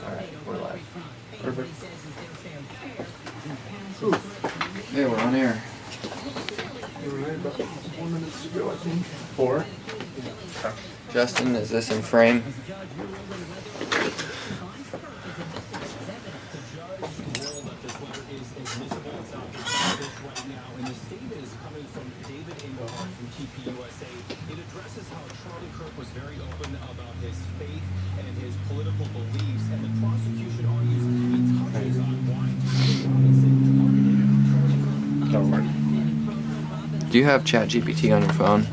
Alright, we're live. Perfect. Ooh. Yeah, we're on air. Alright, about 4 minutes to go, I think. 4? Justin, is this in frame? It addresses how Charlie Kirk was very open about his faith and his political beliefs, and the prosecution argues it touches on why That'll work. Do you have ChatGPT on your phone?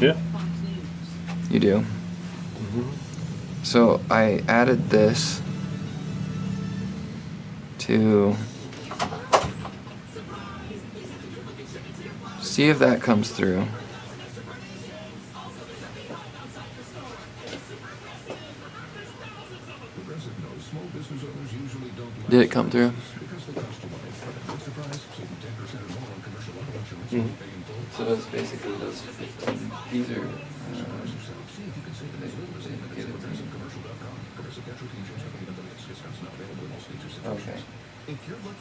Yeah. You do? So I added this to see if that comes through. Did it come through? So it's basically those 15. These are. Okay.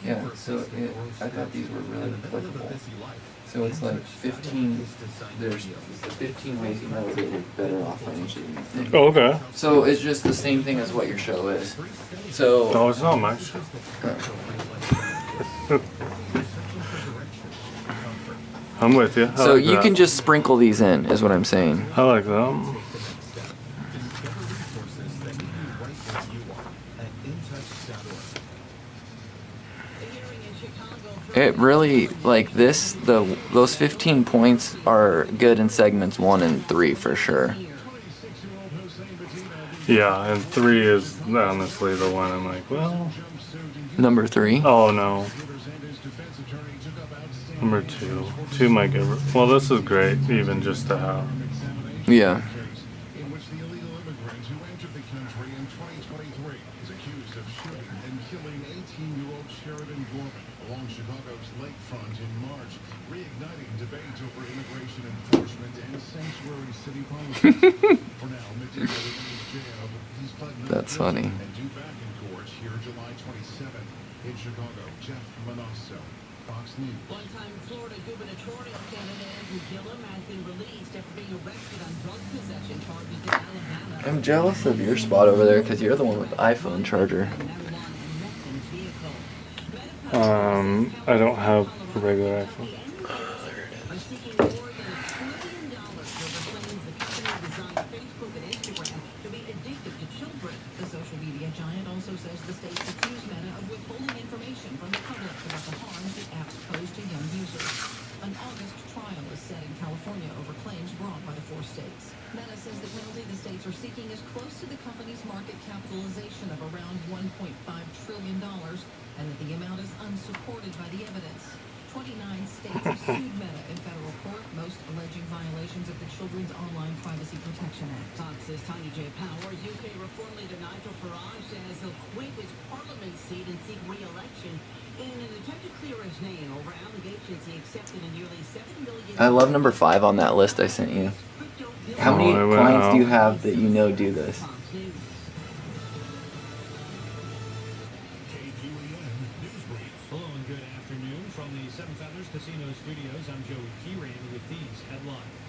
Yeah, so I thought these were really applicable. So it's like 15, there's 15 ways you know that you're better off financially than you think. Oh, okay. So it's just the same thing as what your show is. So. No, it's not my show. I'm with you. So you can just sprinkle these in, is what I'm saying. I like them. It really, like this, those 15 points are good in segments 1 and 3 for sure. Yeah, and 3 is honestly the one I'm like, well. Number 3? Oh, no. Number 2. 2 might get. Well, this is great, even just to have. Yeah. In which the illegal immigrant who entered the country in 2023 is accused of shooting and killing 18-year-old Sheridan Gorman along Chicago's lakefront in March, reigniting debate over immigration enforcement and sanctuary city policies. For now, Mitchell remains jailed. He's pled not That's funny. and due back in court here July 27th in Chicago. Jeff Manasso, Fox News. One-time Florida gubernatorial candidate Andrew Gillum has been released after being arrested on drug possession charges in Alabama. I'm jealous of your spot over there because you're the one with the iPhone charger. I don't have a regular iPhone. The social media giant also says the state's accused Meta of withholding information from the public about the harms the apps pose to young users. An August trial is set in California over claims brought by the 4 states. Meta says the penalty the states are seeking is close to the company's market capitalization of around $1.5 trillion, and that the amount is unsupported by the evidence. 29 states have sued Meta in federal court, most alleging violations of the Children's Online Privacy Protection Act. Fox's Tiny J. Powers, UK Reform leader Nigel Farage says he'll quit his parliament seat and seek re-election in an attempt to clear his name over allegations he accepted a nearly $7 million. I love number 5 on that list I sent you. How many clients do you have that you know do this? Hello and good afternoon from the Seven Feathers Casino Studios. I'm Joey Kieran with these headlines.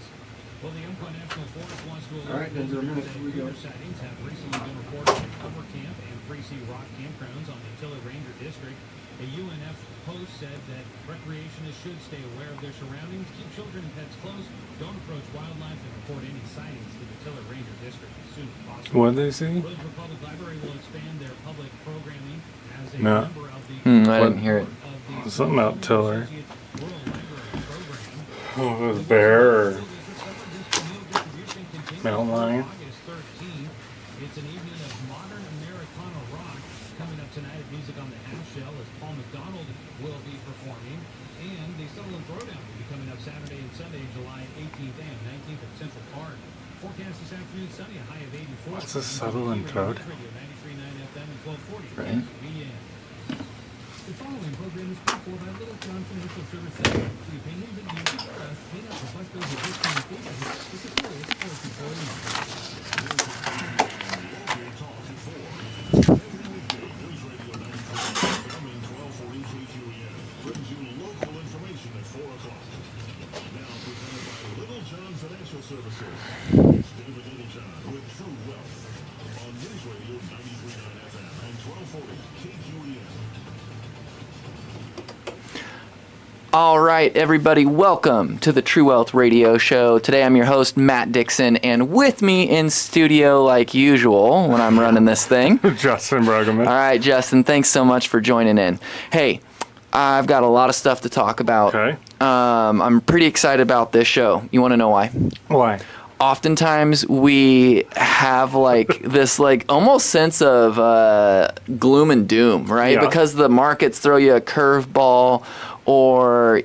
Well, the Umpqua National Forest wants to alert visitors that cougar sightings have recently been reported at Cover Camp and Freesea Rock campgrounds on the Tiller Ranger District. A UNF post said that recreationists should stay aware of their surroundings, keep children and pets close, don't approach wildlife, and report any sightings to the Tiller Ranger District as soon as possible. What did they say? Roseburg Public Library will expand their public programming as a No. member of the I didn't hear it. Something about Tiller. Oh, it was bear or mountain lion. It's an evening of modern Americana rock coming up tonight at Music on the Half Shell as Paul McDonald will be performing. And the Sutherland Throwdown will be coming up Saturday and Sunday, July 18th and 19th at Central Park. Forecast this afternoon, sunny, a high of 84. What's a Sutherland Throwdown? Radio 93.9 FM and 1240. Right. The following program is paid for by Little John Financial Services. The opinions and views expressed may not reflect those of this communication, its affiliates, or its employees. offices. It's David Littlejohn with True Wealth on News Radio 93.9 FM and 1240 KQEN. All right, everybody, welcome to the True Wealth Radio Show. Today I'm your host, Matt Dixon, and with me in studio, like usual, when I'm running this thing, Justin Bruggeman. All right, Justin, thanks so much for joining in. Hey, I've got a lot of stuff to talk about. Okay. I'm pretty excited about this show. You want to know why? Why? Oftentimes we have like this like almost sense of gloom and doom, right? Yeah. Because the markets throw you a curveball, or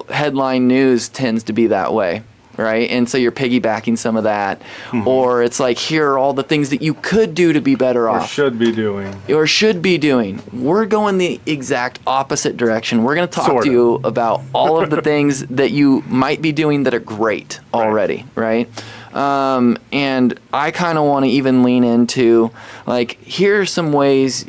headline news tends to be that way, right? And so you're piggybacking some of that, or it's like, here are all the things that you could do to be better Or off. should be doing. Or should be doing. We're going the exact opposite direction. We're going to talk Sort to of. you about all of the things that you might be doing that are great already, right? And I kind of want to even lean into, like, here are some ways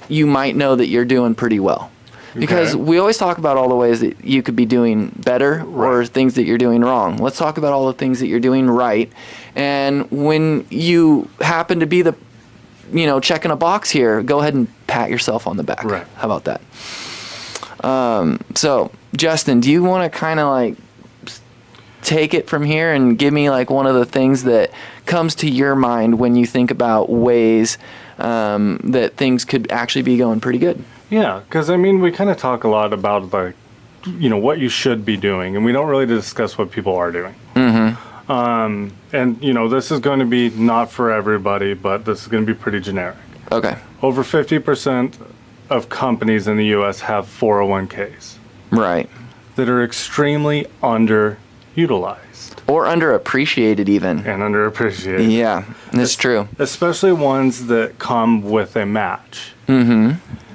you might know that you're doing pretty well. Because Okay. we always talk about all the ways that you could be doing better or Right. things that you're doing wrong. Let's talk about all the things that you're doing right. And when you happen to be the checking a box here, go ahead and pat yourself on the back. Right. How about that? So, Justin, do you want to kind of like take it from here and give me like one of the things that comes to your mind when you think about ways that things could actually be going pretty good? Yeah, because I mean, we kind of talk a lot about like, what you should be doing, and we don't really discuss what people are doing. And this is going to be not for everybody, but this is going to be pretty generic. Okay. Over 50% of companies in the U.S. have 401ks Right. that are extremely underutilized Or underappreciated even. and underappreciated. Yeah, that's true. Especially ones that come with a match.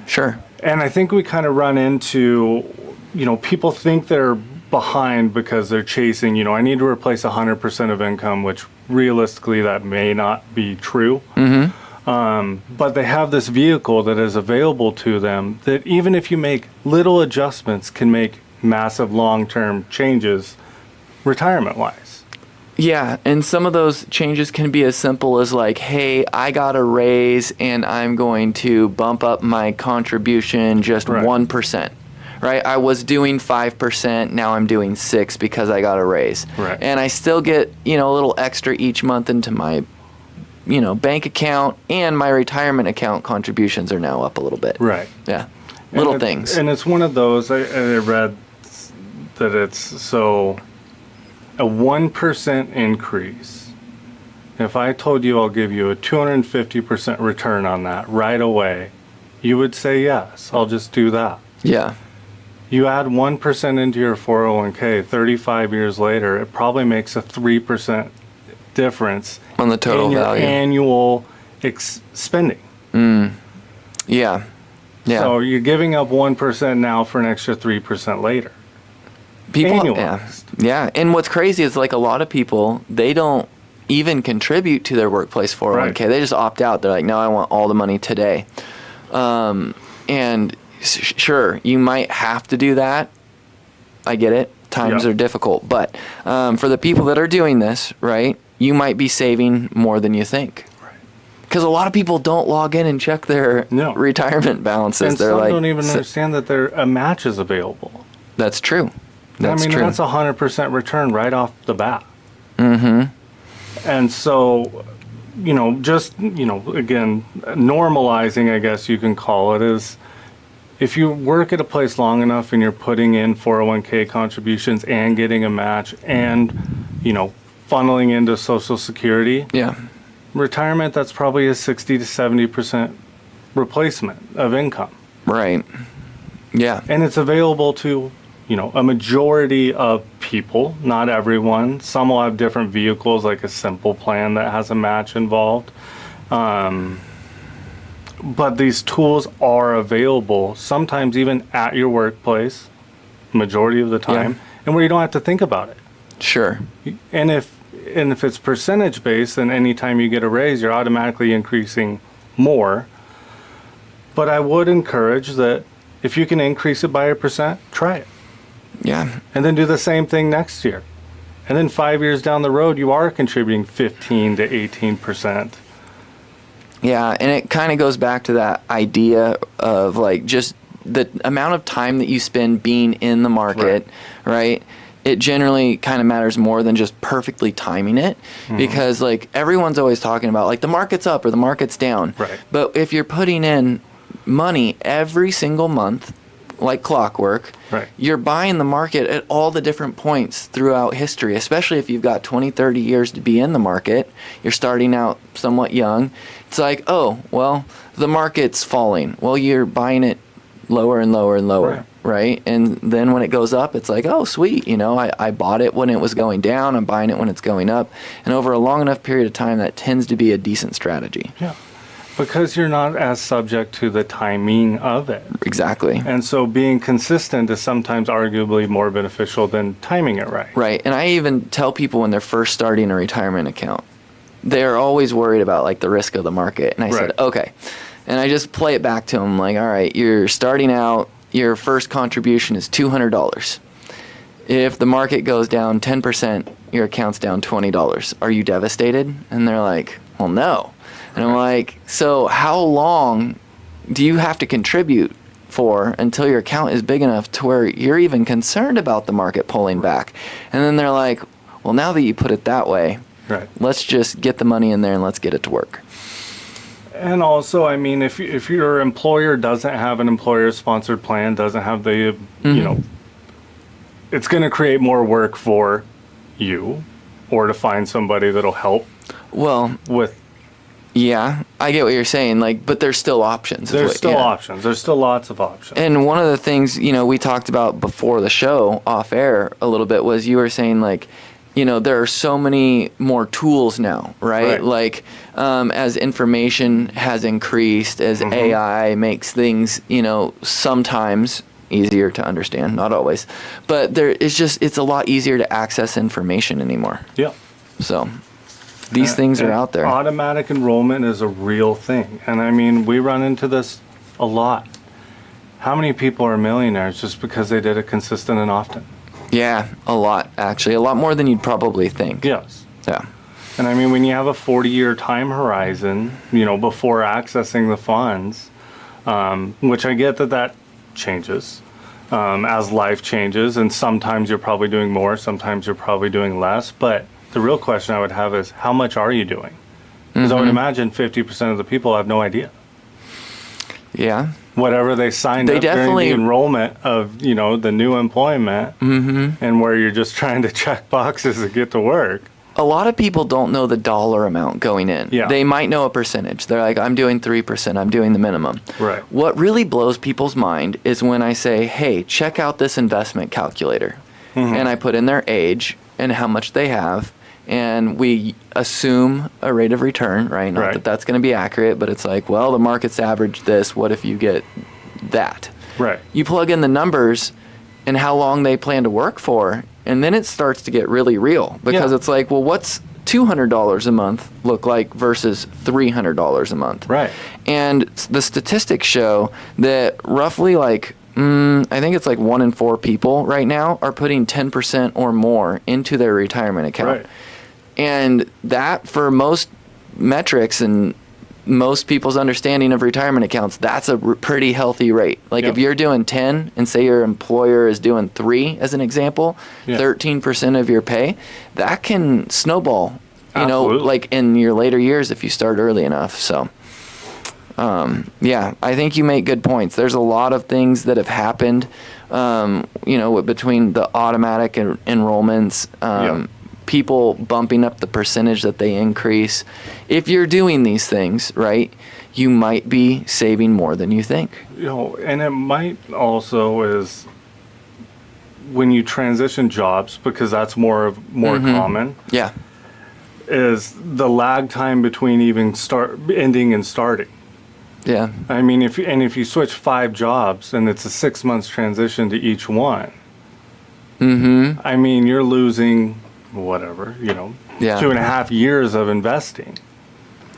Sure. And I think we kind of run into, people think they're behind because they're chasing, I need to replace 100% of income, which realistically that may not be true. But they have this vehicle that is available to them that even if you make little adjustments can make massive long-term changes retirement-wise. Yeah, and some of those changes can be as simple as like, hey, I got a raise and I'm going to bump up my contribution just Right. 1%. Right? I was doing 5%, now I'm doing 6 because I got a raise. Right. And I still get, a little extra each month into my bank account, and my retirement account contributions are now up a little bit. Right. Yeah. And Little it's- things. And it's one of those, I read that it's so a 1% increase. If I told you I'll give you a 250% return on that right away, you would say yes, I'll just do that. Yeah. You add 1% into your 401k, 35 years later, it probably makes a 3% difference On the total in your value. annual spending. Yeah. Yeah. So you're giving up 1% now for an extra 3% later. Yeah. annualized. Yeah. And what's crazy is like a lot of people, they don't even contribute to their workplace 401k. Right. They just opt out. They're like, no, I want all the money today. And sure, you might have to do that. I get it. Times Yeah. are difficult. But for the people that are doing this, right, you might be saving more than you think. Because a lot of people don't log in and check their No. retirement balances. And They're some like, don't even "So-" understand that a match is available. That's true. That's I mean, true. that's 100% return right off the bat. Mm-hmm. And so, again, normalizing, I guess you can call it, is if you work at a place long enough and you're putting in 401k contributions and getting a match and, funneling into Social Security, Yeah. retirement, that's probably a 60 to 70% replacement of income. Right. Yeah. And it's available to, a majority of people, not everyone. Some will have different vehicles, like a simple plan that has a match involved. But these tools are available, sometimes even at your workplace, majority of the time, and where you don't have to think about it. Sure. And if it's percentage based, then anytime you get a raise, you're automatically increasing more. But I would encourage that if you can increase it by 1%, try it. Yeah. And then do the same thing next year. And then 5 years down the road, you are contributing 15 to 18%. Yeah, and it kind of goes back to that idea of like just the amount of time that you spend being in the market, right? It generally kind of matters more than just perfectly timing it, because like everyone's always talking about like the market's up or the market's down. Right. But if you're putting in money every single month, like clockwork, Right. you're buying the market at all the different points throughout history, especially if you've got 20, 30 years to be in the market. You're starting out somewhat young. It's like, oh, well, the market's falling. Well, you're buying it lower and lower and lower, right? And then when it goes up, it's like, oh, sweet. You know, I bought it when it was going down. I'm buying it when it's going up. And over a long enough period of time, that tends to be a decent strategy. Yeah. Because you're not as subject to the timing of it. Exactly. And so being consistent is sometimes arguably more beneficial than timing it right. Right. And I even tell people when they're first starting a retirement account, they're always worried about like the risk of the market. And I said, Right. okay. And I just play it back to them like, all right, you're starting out, your first contribution is $200. If the market goes down 10%, your account's down $20. Are you devastated? And they're like, well, no. And I'm like, so how long do you have to contribute for until your account is big enough to where you're even concerned about the market pulling back? And then they're like, well, now that you put it that way, Right. let's just get the money in there and let's get it to work. And also, I mean, if your employer doesn't have an employer-sponsored plan, doesn't have the, you know, it's going to create more work for you, or to find somebody that'll help Well, with. yeah, I get what you're saying. Like, but there's still options. is There's what- still yeah. options. There's still lots of options. And one of the things, you know, we talked about before the show off air a little bit was you were saying like, you know, there are so many more tools now, right? Right. Like, as information has increased, as AI makes things, you know, sometimes easier to understand, not always, but it's a lot easier to access information anymore. Yeah. So these things are And out there. Automatic enrollment is a real thing. And I mean, we run into this a lot. How many people are millionaires just because they did it consistent and often? Yeah, a lot, actually. A lot more than you'd probably think. Yes. Yeah. And I mean, when you have a 40-year time horizon, you know, before accessing the funds, which I get that changes as life changes, and sometimes you're probably doing more, sometimes you're probably doing less. But the real question I would have is, how much are you doing? Because I would imagine 50% of the people have no idea. Yeah. Whatever they signed They up during definitely- the enrollment of, you know, the new employment, and where you're just trying to check boxes to get to work. A lot of people don't know the dollar amount going in. Yeah. They might know a percentage. They're like, I'm doing 3%, I'm doing the minimum. Right. What really blows people's mind is when I say, hey, check out this investment calculator. And I put in their age and how much they have, and we assume a rate of return, right? Not Right. that that's going to be accurate, but it's like, well, the market's average this. What if you get that? Right. You plug in the numbers and how long they plan to work for, and then it starts to get really real because Yeah. it's like, well, what's $200 a month look like versus $300 a month? Right. And the statistics show that roughly like, I think it's like 1 in 4 people right now are putting 10% or more into their retirement account. Right. And that, for most metrics and most people's understanding of retirement accounts, that's a pretty healthy rate. Like Yep. if you're doing 10 and say your employer is doing 3 as an example, Yeah. 13% of your pay, that can snowball, you know, Absolutely. like in your later years if you start early enough. So, yeah, I think you make good points. There's a lot of things that have happened, you know, between the automatic enrollments, Yeah. people bumping up the percentage that they increase. If you're doing these things, right, you might be saving more than you think. You know, and it might also is when you transition jobs, because that's more common, Yeah. is the lag time between even ending and starting. Yeah. I mean, if you switch 5 jobs and it's a 6 months transition to each one, I mean, you're losing whatever, you know, Yeah. 2.5 years of investing.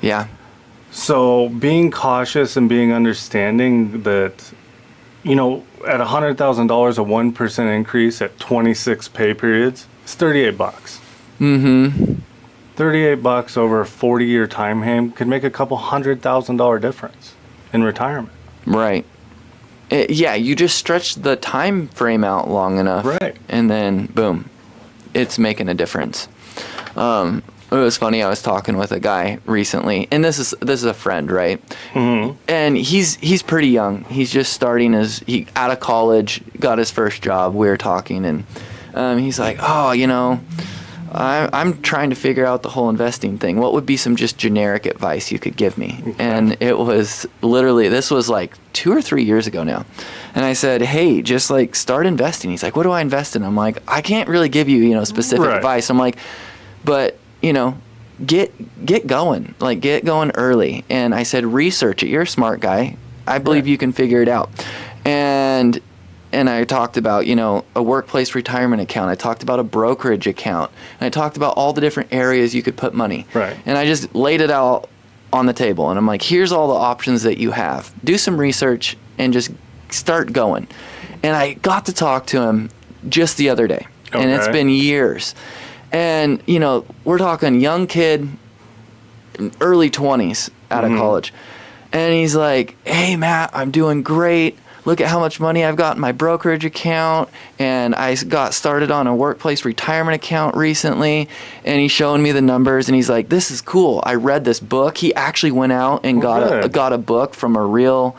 Yeah. So being cautious and being understanding that, you know, at $100,000, a 1% increase at 26 pay periods, It's $38. Mm-hmm. $38 over a 40-year time frame could make a couple $100,000 difference in retirement. Right. Yeah, you just stretch the time frame out long enough. Right. And then, boom, it's making a difference. It was funny. I was talking with a guy recently, and this is a friend, right? Mm-hmm. And he's pretty young. He's just starting he out of college, got his first job. We were talking, and he's like, "Oh, you know, I'm trying to figure out the whole investing thing. What would be some just generic advice you could give me?" Okay. And it was literally, this was like 2 or 3 years ago now. And I said, "Hey, just like start investing." He's like, "What do I invest in?" I'm like, "I can't really give you, specific Right. advice." I'm like, "But, get going, like get going early." And I said, "Research it. You're a smart guy. I believe Yeah. you can figure it out." And I talked about, a workplace retirement account. I talked about a brokerage account. And I talked about all the different areas you could put money. Right. And I just laid it out on the table. And I'm like, here's all the options that you have. Do some research and just start going. And I got to talk to him just the other day. And it's Okay. been years. And, we're talking young kid, early 20s out of college. And he's like, "Hey, Matt, I'm doing great. Look at how much money I've got in my brokerage account. And I got started on a workplace retirement account recently." And he's showing me the numbers. And he's like, "This is cool. I read this book." He actually went out and good. got a book from a real,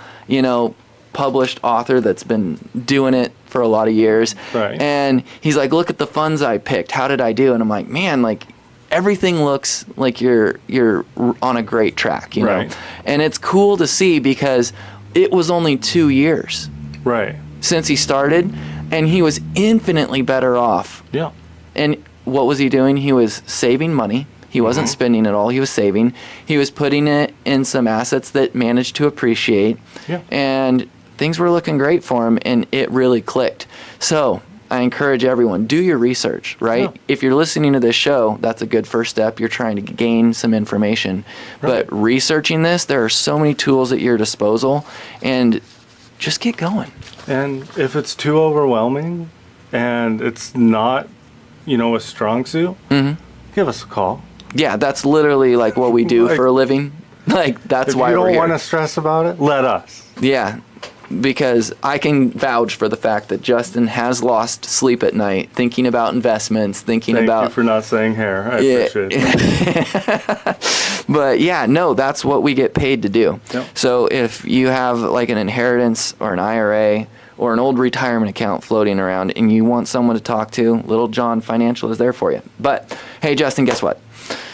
published author that's been doing it for a lot of years. Right. And he's like, "Look at the funds I picked. How did I do?" And I'm like, "Man, like everything looks like you're on a great track, Right. And it's cool to see because it was only 2 years Right. since he started, and he was infinitely better off. Yeah. And what was he doing? He was saving money. He wasn't spending it all. He was saving. He was putting it in some assets that managed to appreciate. Yeah. And things were looking great for him, and it really clicked. So I encourage everyone, do your research, right? Yeah. If you're listening to this show, that's a good first step. You're trying to gain some information. Right. But researching this, there are so many tools at your disposal, and just get going. And if it's too overwhelming and it's not, a strong suit, give us a call. Yeah, that's literally like what we do Like- for a living. Like, that's If why you we're don't here. want to stress about it, let us. Yeah, because I can vouch for the fact that Justin has lost sleep at night thinking about investments, thinking Thank about you for not saying hair. I Yeah. appreciate it. But yeah, no, that's what we get paid to do. Yep. So if you have like an inheritance or an IRA or an old retirement account floating around and you want someone to talk to, Little John Financial is there for you. But hey, Justin, guess what?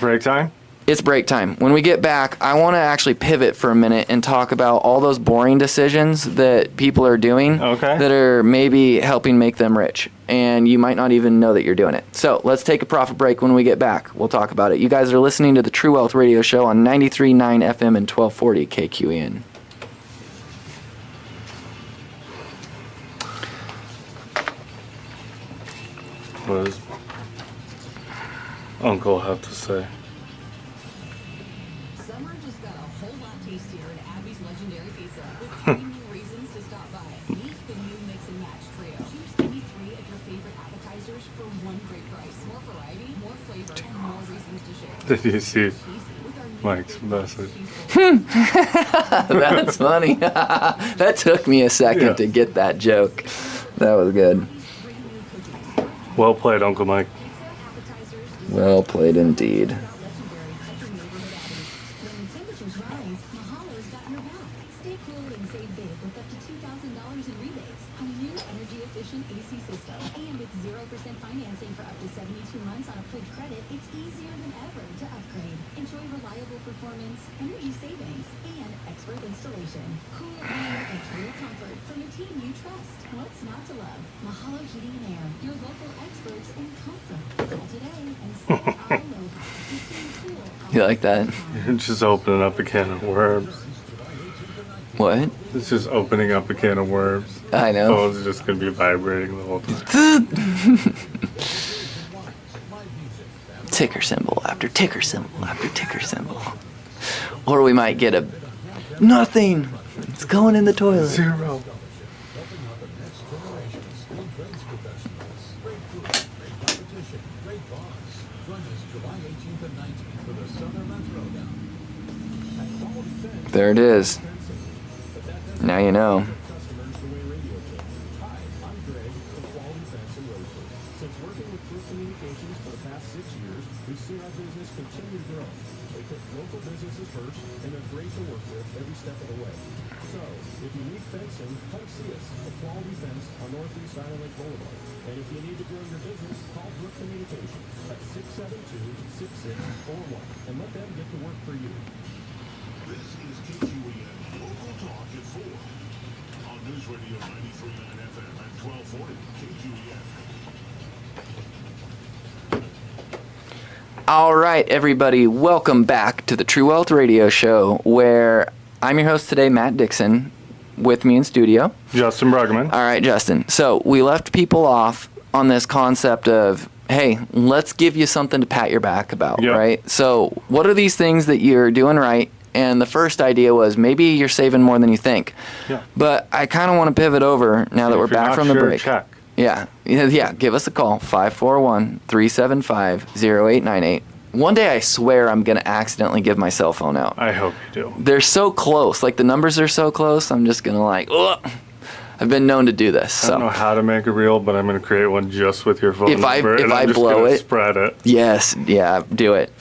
Break time? It's break time. When we get back, I want to actually pivot for a minute and talk about all those boring decisions that people are doing Okay. that are maybe helping make them rich. And you might not even know that you're doing it. So let's take a profit break. When we get back, we'll talk about it. You guys are listening to the True Wealth Radio Show on 93.9 FM and 1240 KQEN. What does Uncle have to say? Summer just got a whole lot tastier at Abby's Legendary Pizza with 3 new reasons to stop by. Meet the new Mix and Match Trio. Choose any 3 of your favorite appetizers for one great price. More variety, more flavor, and more reasons to share. Did you see With our new Mike's message? That's funny. That took me a second Yeah. to get that joke. That was good. 3 new cookies. Well played, Uncle Mike. Appetizers, Well played indeed. legendary at your neighborhood Abby's. When temperatures rise, Mahalo's got your back. Stay cool and save big with up to $2,000 in rebates on a new energy-efficient AC system. And with 0% financing for up to 72 months on approved credit, it's easier than ever to upgrade. Enjoy reliable performance, energy savings, and expert installation. Cool air and total comfort from a team you trust. What's not to love? Mahalo Heating and Air, your local experts in comfort. Call today and say aloha. Keep cool. You like that? It's just opening up a can of worms. What? It's just opening up a can of worms. I know. Phone's just going to be vibrating the whole time. Ticker symbol after ticker symbol after ticker symbol. Or we might get a nothing. It's going in the toilet. 0. There it is. Now you know. Customers the way radio changed. Hi, I'm Greg from Quality Fence and Rosewood. Since working with Group Communications for the past 6 years, we've seen our business continue to grow. They put local businesses first, and they're great to work with every step of the way. So, if you need fencing, come see us at Quality Fence on Northeast Island Lake Boulevard. And if you need to grow your business, call Group Communications at 672-6641 and let them get to work for you. This is KQEN Local Talk at 4 on News Radio 93.9 FM at 1240 KQEN. All right, everybody, welcome back to the True Wealth Radio Show, where I'm your host today, Matt Dixon, with me in studio. Justin Bruggeman. All right, Justin. So we left people off on this concept of, hey, let's give you something to pat your back about, Yep. right? So what are these things that you're doing right? And the first idea was maybe you're saving more than you think. Yeah. But I kind of want to pivot over now that If we're you're back not from the sure, break. check. Yeah. Give us a call, 541-375-0898. One day I swear I'm going to accidentally give my cell phone out. I hope you do. They're so close. Like, the numbers are so close, I'm just going to ugh. I've been known to do this. I don't know So, how to make a reel, but I'm going to create one just with your phone If I- number. if and I I'm just blow gonna it- spread it. yes. Yeah, do it.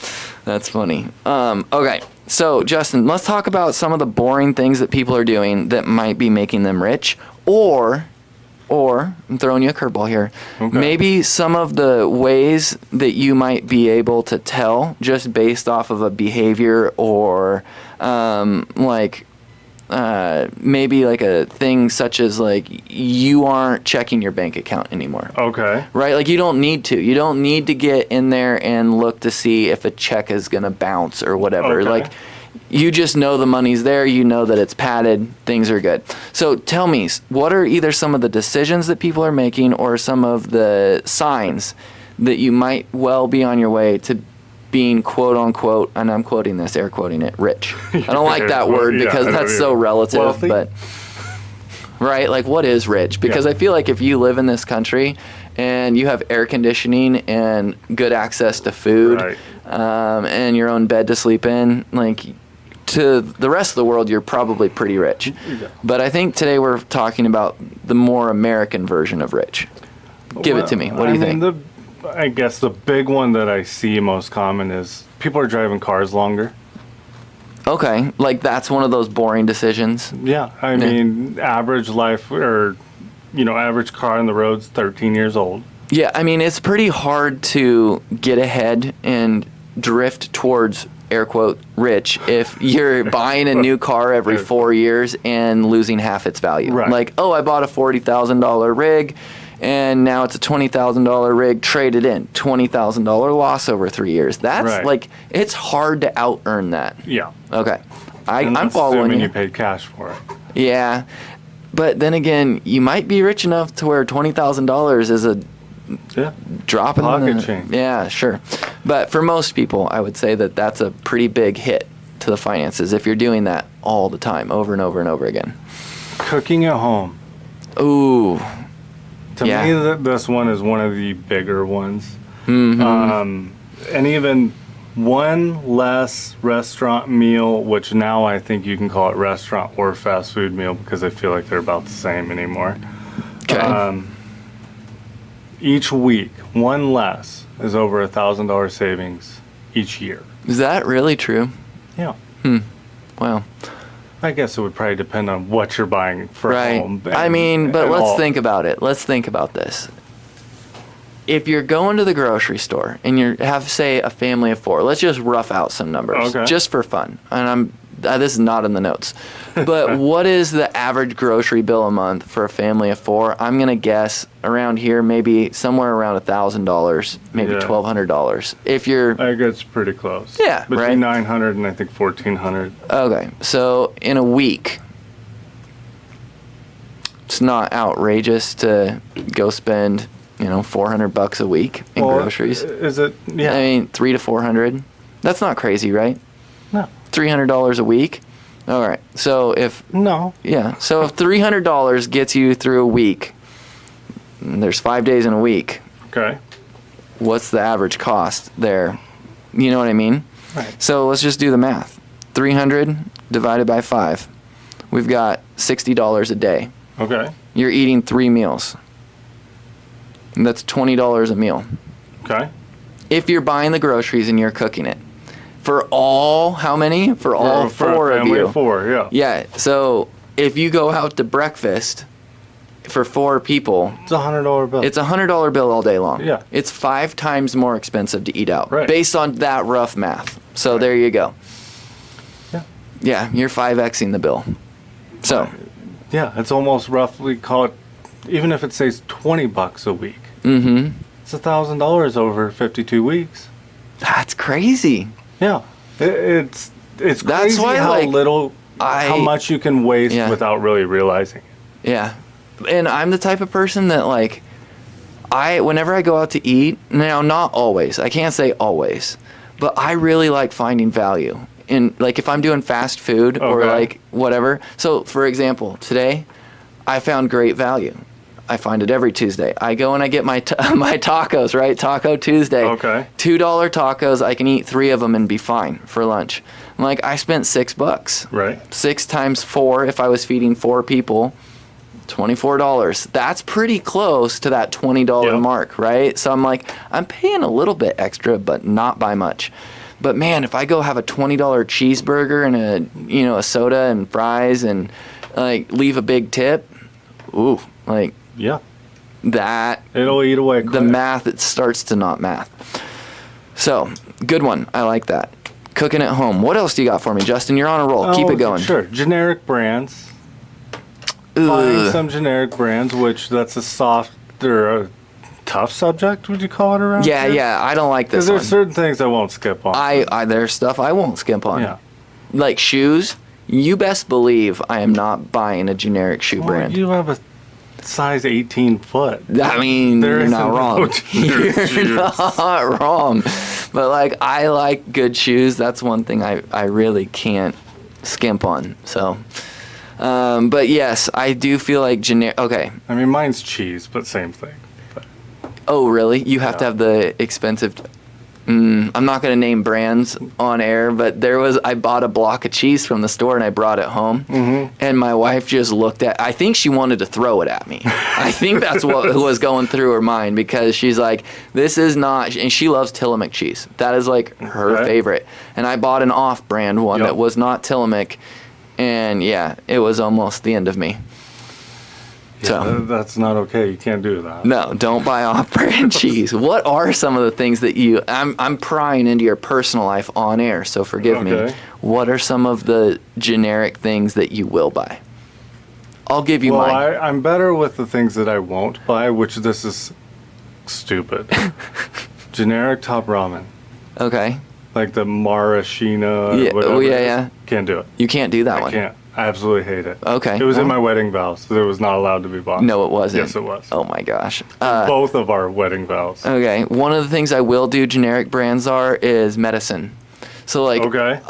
That's funny. Okay. So, Justin, let's talk about some of the boring things that people are doing that might be making them rich, or I'm throwing you a curveball here. Okay. Maybe some of the ways that you might be able to tell just based off of a behavior, or maybe like a thing such as like you aren't checking your bank account anymore. Okay. Right? Like, you don't need to. You don't need to get in there and look to see if a check is going to bounce or whatever. Okay. Like, you just know the money's there. You know that it's padded. Things are good. So tell me, what are either some of the decisions that people are making or some of the signs that you might well be on your way to being, quote unquote, and I'm quoting this, air quoting it, rich? I don't like that word Yeah, because I don't that's so either. relative, Wealthy? but right? Like, what is rich? Because Yeah. I feel like if you live in this country and you have air conditioning and good access to food, Right. and your own bed to sleep in, like, to the rest of the world, you're probably pretty rich. Yeah. But I think today we're talking about the more American version of rich. Give it to me. What do you think? I guess the big one that I see most common is people are driving cars longer. Okay, like that's one of those boring decisions. Yeah, I mean, average life or, average car on the road's 13 years old. Yeah, I mean, it's pretty hard to get ahead and drift towards, air quote, rich if you're buying a new car every 4 years and losing half its value. Right. Like, oh, I bought a $40,000 rig and now it's a $20,000 rig, traded in, $20,000 loss over 3 years. That's Right. like, it's hard to out earn that. Yeah. Okay. And I'm following assuming you. you paid cash for it. Yeah. But then again, you might be rich enough to where $20,000 is a Yeah. drop in Pocket the change. Yeah, sure. But for most people, I would say that that's a pretty big hit to the finances if you're doing that all the time, over and over and over again. Cooking at home. Ooh. To Yeah. me, this one is one of the bigger ones. Mm-hmm. And even one less restaurant meal, which now I think you can call it restaurant or fast food meal because I feel like they're about the same anymore. Okay. Each week, one less is over $1,000 savings each year. Is that really true? Yeah. Wow. I guess it would probably depend on what you're buying for Right. home. I mean, but and let's all. think about it. Let's think about this. If you're going to the grocery store and you have, say, a family of 4, let's just rough out some numbers, Okay. just for fun. And this is not in the notes. But what is the average grocery bill a month for a family of 4? I'm gonna guess around here, maybe somewhere around $1,000, maybe Yeah. $1,200. If you're I guess it's pretty close. Yeah, Between right. 900 and I think 1,400. okay, so in a week, it's not outrageous to go spend, $400 a week in Well, groceries. Is it? Yeah. I mean, $300 to $400. That's not crazy, right? No. $300 a week. All right. So if No. $300 gets you through a week, and there's 5 days in a week, Okay. what's the average cost there? You know what I mean? Right. So let's just do the math. 300 divided by 5. We've got $60 a day. Okay. You're eating 3 meals. And that's $20 a meal. Okay. If you're buying the groceries and you're cooking it. For all, how many? For all For a 4 of family you. of 4, yeah. Yeah, so if you go out to breakfast for 4 people, It's a $100 bill. it's a $100 bill all day long. Yeah. It's 5 times more expensive to eat out, Right. based on that rough math. So Right. there you go. Yeah. Yeah, you're 5xing the bill. So, Yeah, it's almost roughly, call it, even if it says $20 a week, mm-hmm. it's $1,000 over 52 weeks. That's crazy. Yeah, it's That's crazy why, how like, little, how much you can waste Yeah. without really realizing it. Yeah. And I'm the type of person that, like, whenever I go out to eat, now, not always, I can't say always, but I really like finding value in, like, if I'm doing fast food or Okay. like whatever. So, for example, today I found great value. I find it every Tuesday. I go and I get my my tacos, right? Taco Tuesday. Okay. $2 tacos. I can eat 3 of them and be fine for lunch. I'm like, I spent $6. Right. 6 times 4, if I was feeding 4 people, $24. That's pretty close to that $20 Yeah. mark, right? So I'm like, I'm paying a little bit extra, but not by much. But man, if I go have a $20 cheeseburger and a soda and fries and like leave a big tip, ooh, like Yeah. that, It'll eat away the quick. math, it starts to not math. So, good one. I like that. Cooking at home. What else do you got for me, Justin? You're on a roll. Keep it going. Sure. Generic brands. Ugh. Buying some generic brands, which that's a soft or a tough subject, would you call it around Yeah, here? yeah. I don't like this Because there's one. certain things I won't skip on. There's stuff I won't skimp on. Yeah. Like shoes. You best believe I am not buying a generic shoe Well, brand. you have a size 18 foot. I mean, There you're isn't not no wrong. generic You're shoes. not wrong. But like, I like good shoes. That's one thing I really can't skimp on. So, but yes, I do feel like generic. Okay. I mean, mine's cheese, but same thing. Oh, really? You have to Yeah. have the expensive. I'm not going to name brands on air, but I bought a block of cheese from the store and I brought it home. Mm-hmm. And my wife just looked I think she wanted to throw it at me. I think that's what was going through her mind, because she's like, this is not, and she loves Tillamook cheese. That is like her Okay. favorite. And I bought an off brand one Yep. that was not Tillamook. And yeah, it was almost the end of me. So. That's not okay. You can't do that. No, don't buy off-brand cheese. What are some of the things that I'm prying into your personal life on air, so forgive me. Okay. What are some of the generic things that you will buy? I'll give you Well, mine. I'm better with the things that I won't buy, which this is stupid. Generic top ramen. Okay. Like the Maraschino. Yeah, Or whatever. oh, yeah, it is. yeah. Can't do it. You can't do that I one. can't. I absolutely hate it. Okay. It was in well, my wedding vows, so it was not allowed to be bought. No, it wasn't. Yes, it was. Oh my gosh. Both of our wedding vows. Okay. One of the things I will do generic brands is medicine. So like Okay.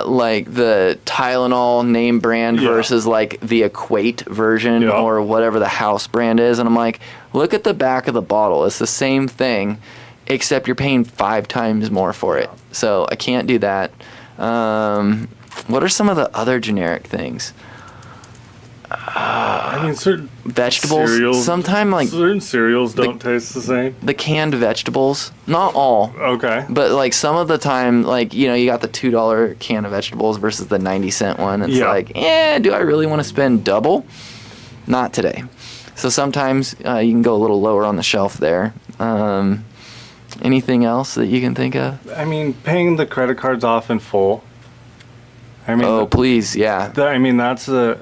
like the Tylenol name brand Yeah. versus like the Equate version Yeah. or whatever the house brand is, and I'm like, look at the back of the bottle. It's the same thing, except you're paying 5 times more for it. So I can't do that. What are some of the other generic things? I mean, certain Vegetables. cereals. Sometimes like certain cereals don't taste the same. the canned vegetables. Not all. Okay. But like some of the time, like, you got the $2 can of vegetables versus the 90-cent one. It's Yeah. like, do I really want to spend double? Not today. So sometimes you can go a little lower on the shelf there. Anything else that you can think of? I mean, paying the credit cards off in full. I mean, Oh, please, yeah. I mean, that's the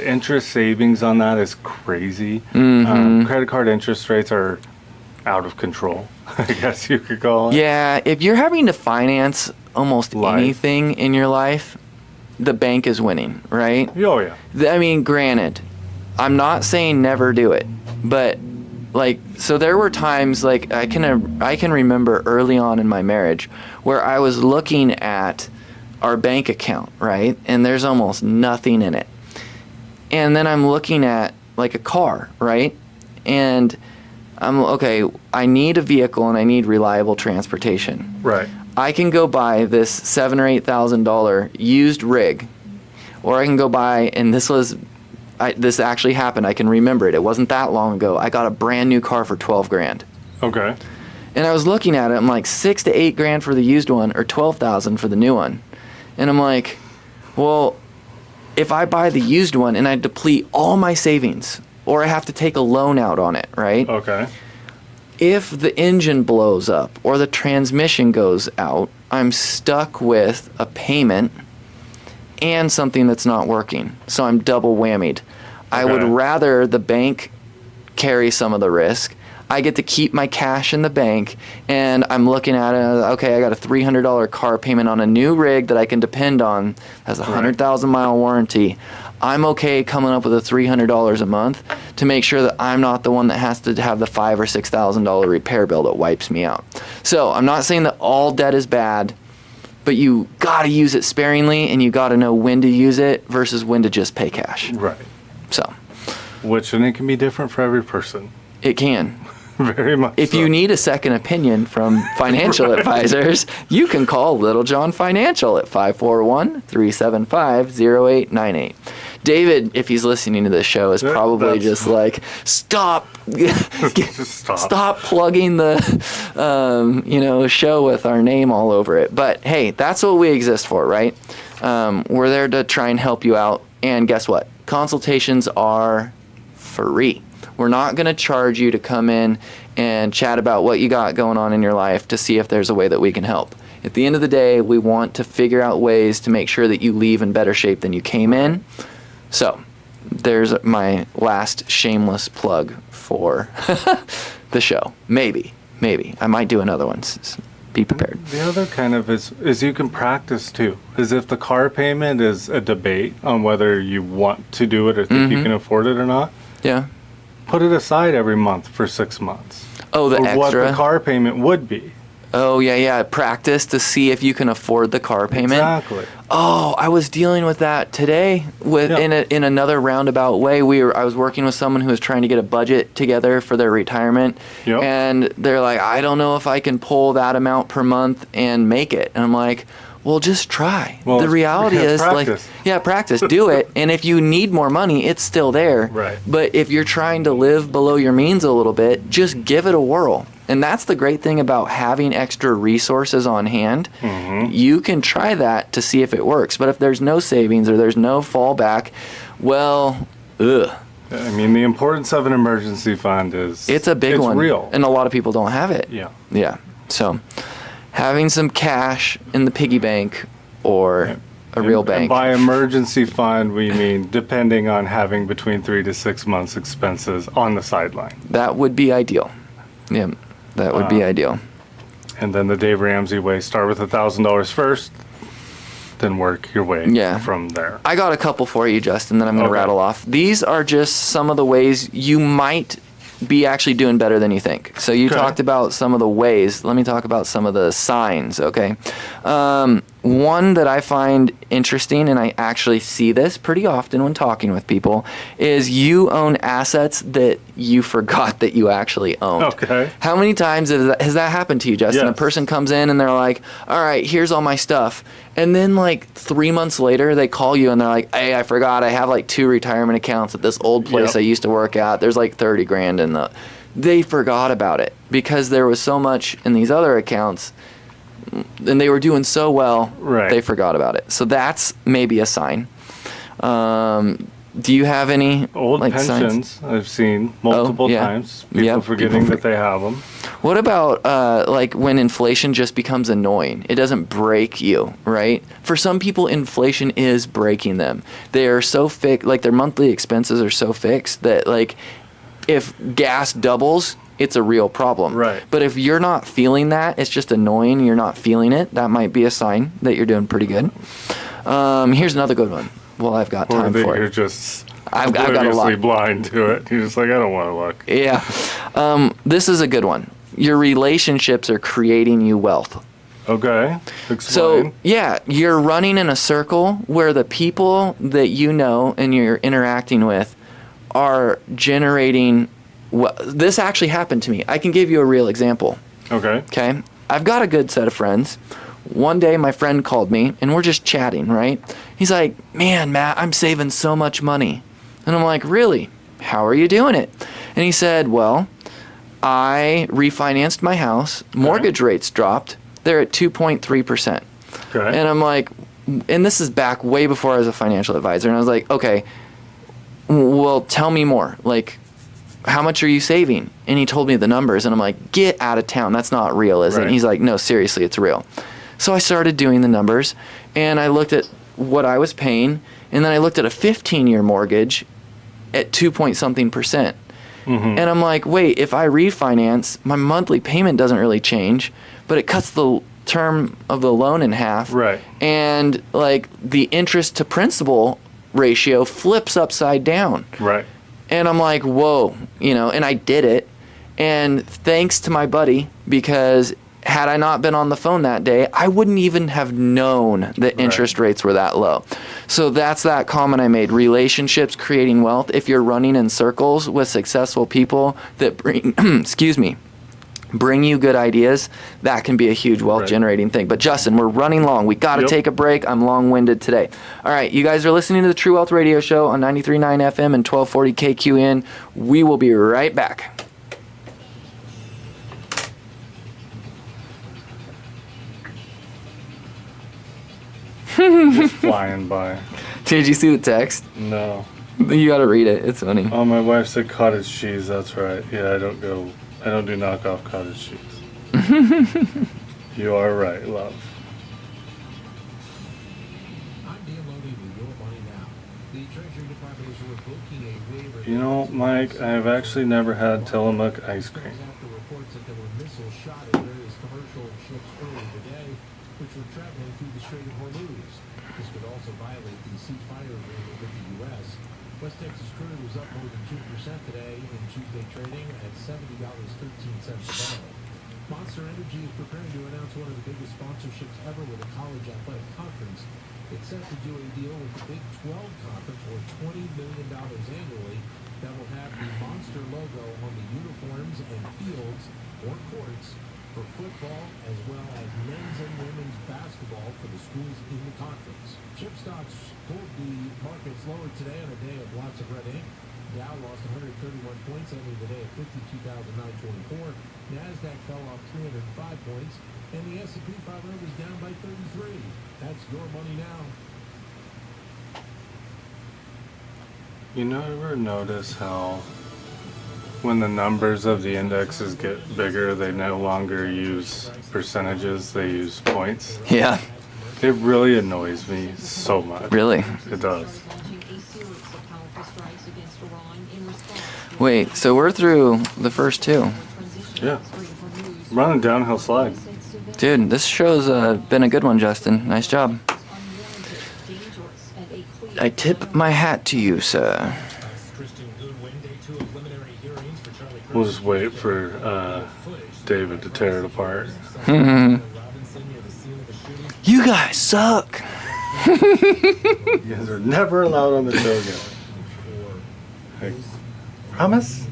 interest savings on that is crazy. Mm-hmm. Credit card interest rates are out of control, I guess you could call it. Yeah, if you're having to finance almost Life. anything in your life, the bank is winning, right? Oh yeah. I mean, granted, I'm not saying never do it, but like, so there were times like I can remember early on in my marriage where I was looking at our bank account, right? And there's almost nothing in it. And then I'm looking at like a car, right? And I'm okay, I need a vehicle and I need reliable transportation. Right. I can go buy this $7,000 or $8,000 used rig, or I can go buy, and this actually happened. I can remember it. It wasn't that long ago. I got a brand new car for $12,000. Okay. And I was looking at it. I'm like, $6,000 to $8,000 for the used one, or $12,000 for the new one. And I'm like, well, if I buy the used one and I deplete all my savings, or I have to take a loan out on it, right? Okay. If the engine blows up or the transmission goes out, I'm stuck with a payment and something that's not working. So I'm double whammied. I would Okay. rather the bank carry some of the risk. I get to keep my cash in the bank, and I'm looking at it, okay, I got a $300 car payment on a new rig that I can depend on, has a 100,000 mile warranty. I'm okay coming up with a $300 a month to make sure that I'm not the one that has to have the $5,000 or $6,000 repair bill that wipes me out. So I'm not saying that all debt is bad, but you gotta use it sparingly, and you gotta know when to use it versus when to just pay cash. Right. So And it can be different for every person. it can. Very much. If so. you need a second opinion from financial advisors, you can call Little John Financial at 541-375-0898. David, if he's listening to this show, is probably That's- just like, stop, Stop. stop plugging the, show with our name all over it. But hey, that's what we exist for, right? We're there to try and help you out. And guess what? Consultations are free. We're not going to charge you to come in and chat about what you got going on in your life to see if there's a way that we can help. At the end of the day, we want to figure out ways to make sure that you leave in better shape than you came in. So there's my last shameless plug for the show. Maybe. I might do another one. Be prepared. The other kind of is you can practice too. Is if the car payment is a debate on whether you want to do it or think you can afford it or not, Yeah. put it aside every month for 6 months. Oh, the Or what extra. the car payment would be. Oh, yeah. Practice to see if you can afford the car payment. Exactly. Oh, I was dealing with that today in another roundabout way. I was working with someone who was trying to get a budget together for their retirement. Yep. And they're like, I don't know if I can pull that amount per month and make it. And I'm like, well, just try. Well, the reality is practice. practice, do it. And if you need more money, it's still there. Right. But if you're trying to live below your means a little bit, just give it a whirl. And that's the great thing about having extra resources on hand. Mm-hmm. You can try that to see if it works. But if there's no savings or there's no fallback, well, ugh. I mean, the importance of an emergency fund is It's a big one. It's real. And a lot of people don't have it. Yeah. Yeah. So having some cash in the piggy bank or a real And bank. by emergency fund, we mean depending on having between 3 to 6 months expenses on the sideline. That would be ideal. Yeah. That would be ideal. And then the Dave Ramsey way, start with $1,000 first, then work your way Yeah. from there. I got a couple for you, Justin, that I'm going to Okay. rattle off. These are just some of the ways you might be actually doing better than you think. So you Okay. talked about some of the ways. Let me talk about some of the signs, okay? One that I find interesting, and I actually see this pretty often when talking with people, is you own assets that you forgot that you actually owned. Okay. How many times has that happened to you, Justin? Yes. A person comes in and they're like, all right, here's all my stuff. And then like 3 months later, they call you and they're like, hey, I forgot. I have like 2 retirement accounts at this old place Yep. I used to work at. There's like 30 grand in the... They forgot about it because there was so much in these other accounts and they were doing so well, Right. they forgot about it. So that's maybe a sign. Do you have any Old like signs? pensions, I've seen multiple yeah. times. People Yep, forgetting people that they have them. What about like when inflation just becomes annoying? It doesn't break you, right? For some people, inflation is breaking them. They are so fixed, like their monthly expenses are so fixed that like if gas doubles, it's a real problem. Right. But if you're not feeling that, it's just annoying, you're not feeling it, that might be a sign that you're doing pretty good. Here's another good one. Well, I've got Or time that for you're it. just I've got a obliviously lot. blind to it. You're just like, I don't want to look. Yeah. This is a good one. Your relationships are creating you wealth. Okay. So, Explain. yeah, you're running in a circle where the people that you know and you're interacting with are generating. This actually happened to me. I can give you a real example. Okay. Okay. I've got a good set of friends. one day my friend called me and we're just chatting, right? He's like, man, Matt, I'm saving so much money. And I'm like, really? How are you doing it? And he said, well, I refinanced my house. Mortgage rates dropped. They're at 2.3%. Okay. And I'm like, and this is back way before I was a financial advisor. And I was like, okay, well, tell me more. Like, how much are you saving? And he told me the numbers. And I'm like, get out of town. That's not real, is it? Right. And he's like, no, seriously, it's real. So I started doing the numbers. And I looked at what I was paying. And then I looked at a 15-year mortgage at 2-point-something%. And I'm like, wait, if I refinance, my monthly payment doesn't really change, but it cuts the term of the loan in half. Right. And like the interest to principal ratio flips upside down. Right. And I'm like, whoa, and I did it. And thanks to my buddy, because had I not been on the phone that day, I wouldn't even have known that interest rates were that low. So that's that comment I made. Relationships creating wealth. If you're running in circles with successful people that bring, bring you good ideas, that can be a huge wealth generating thing. But Justin, we're running long. We got to take a break. I'm long-winded today. All right, you guys are listening to the True Wealth Radio Show on 93.9 FM and 1240 KQN. We will be right back. Just flying by. Did you see the text? No. You got to read it. It's funny. Oh, my wife said cottage cheese. That's right. Yeah, I don't do knockoff cottage cheese. You are right, love. I'm downloading Your Money Now. The Treasury Department is revoking a waiver. You know, Mike, I have actually never had Tillamook ice cream. After reports that there were missiles shot at various commercial ships earlier today, which were traveling through the Strait of Hormuz. This could also violate the ceasefire agreement with the U.S. West Texas crude was up more than 2% today in Tuesday trading at $70.13 a barrel. Monster Energy is preparing to announce one of the biggest sponsorships ever with a college athletic conference. It's set to do a deal with the Big 12 Conference worth $20 million annually that will have the Monster logo on the uniforms and fields or courts for football as well as men's and women's basketball for the schools in the conference. Chip stocks pulled the markets lower today on a day of lots of red ink. Dow lost 131 points, ending the day at 52,924. NASDAQ fell off 305 points, and the S&P 500 was down by 33. That's Your Money Now. You never notice how when the numbers of the indexes get bigger, they no longer use percentages, they use points? Yeah, It really annoys me so much. really. It does. Wait, so we're through the first two. Yeah. Running downhill slide. Dude, this show's been a good one, Justin. Nice job. I tip my hat to you, sir. We'll just wait for David to tear it apart. You guys suck. You guys are never allowed on the show again. I promise?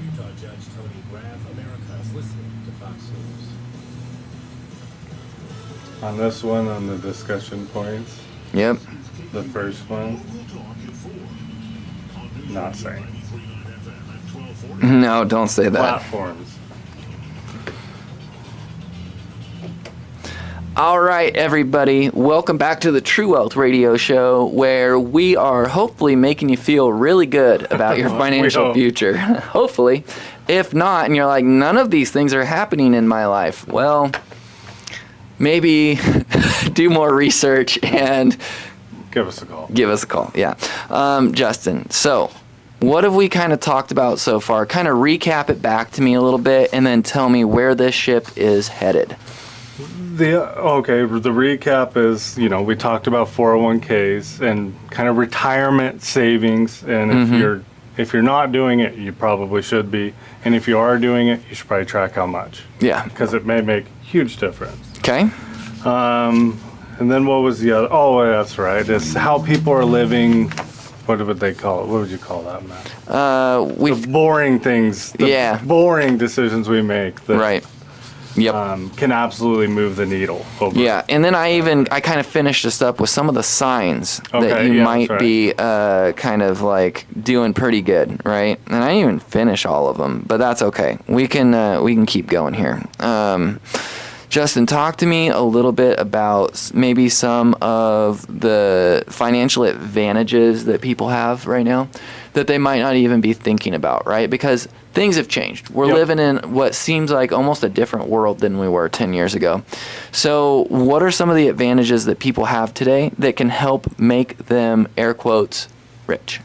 Utah Judge Tony Graff, America's listening to Fox News. On this one, on the discussion points, Yep. the first one, not saying. No, don't say that. Platforms. All right, everybody. Welcome back to the True Wealth Radio Show, where we are hopefully making you feel really good about your financial hope. future. Hopefully. If not, and you're like, none of these things are happening in my life, well, maybe do more research and Give us a call. give us a call. Yeah. Justin, so what have we kind of talked about so far? Kind of recap it back to me a little bit and then tell me where this ship is headed. The recap is, we talked about 401ks and kind of retirement savings, and if you're not doing it, you probably should be, and if you are doing it, you should probably track how much, Yeah. because it may make huge difference. Okay. And then what was the other? Oh, that's right. It's how people are living. What would they call it? What would you call that, Matt? We've The boring things. The Yeah. boring decisions we make. right. Yep. can absolutely move the needle over. Yeah, and then I kind of finished this up with some of the signs that Okay, you yeah, might that's right. be kind of like doing pretty good, right? And I didn't even finish all of them, but that's okay. We can keep going here. Justin, talk to me a little bit about maybe some of the financial advantages that people have right now that they might not even be thinking about, right? Because things have changed. We're Yep. living in what seems like almost a different world than we were 10 years ago. So what are some of the advantages that people have today that can help make them, air quotes, rich?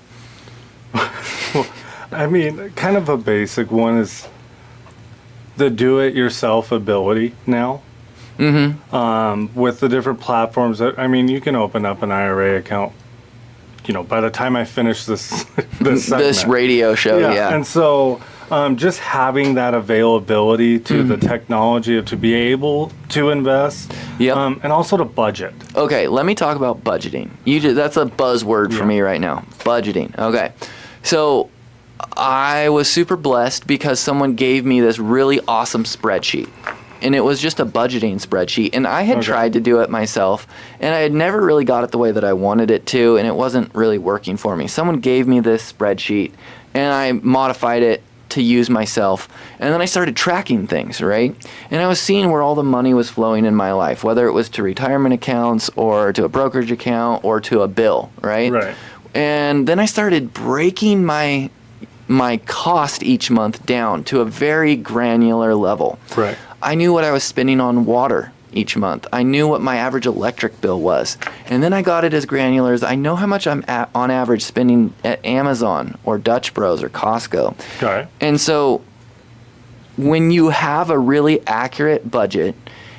I mean, kind of a basic one is the do-it-yourself ability now. With the different platforms that, I mean, you can open up an IRA account, by the time I finish this This segment. radio show, yeah. And so just having that availability to the technology to be able to invest Yep. and also to budget. Okay, let me talk about budgeting. That's a buzzword for Yeah. me right now. Budgeting. Okay. So I was super blessed because someone gave me this really awesome spreadsheet. And it was just a budgeting spreadsheet. And I had Okay. tried to do it myself, and I had never really got it the way that I wanted it to, and it wasn't really working for me. Someone gave me this spreadsheet, and I modified it to use myself. And then I started tracking things, right? And I was seeing where all the money was flowing in my life, whether it was to retirement accounts or to a brokerage account or to a bill, right? Right. And then I started breaking my cost each month down to a very granular level. Right. I knew what I was spending on water each month. I knew what my average electric bill was. And then I got it as granular as I know how much I'm on average spending at Amazon or Dutch Bros or Costco. Okay. And so when you have a really accurate budget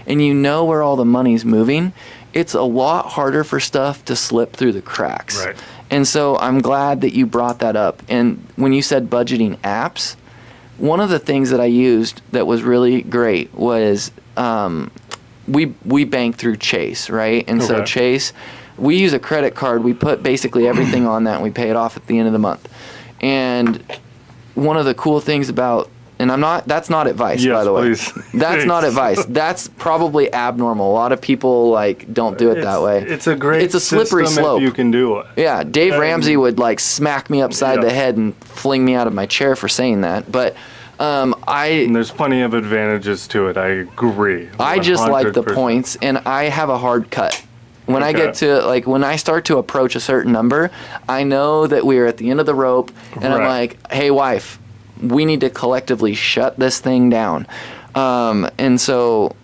and you know where all the money's moving, it's a lot harder for stuff to slip through the cracks. Right. And so I'm glad that you brought that up. And when you said budgeting apps, one of the things that I used that was really great was we bank through Chase, right? And so Okay. Chase, we use a credit card. We put basically everything on that, and we pay it off at the end of the month. And one of the cool things about, and that's not advice, Yes, by the way. please. That's not advice. That's probably abnormal. A lot of people don't do it that way. It's a great It's a slippery system slope. if you can do it. Yeah, Dave Ramsey would smack me upside Yeah. the head and fling me out of my chair for saying that. But And there's plenty of advantages to it. I agree. I just like the 100%. points, and I have a hard cut. When I Okay. get to when I start to approach a certain number, I know that we're at the end of the rope, and I'm Right. like, "Hey, wife, we need to collectively shut this thing down." And so,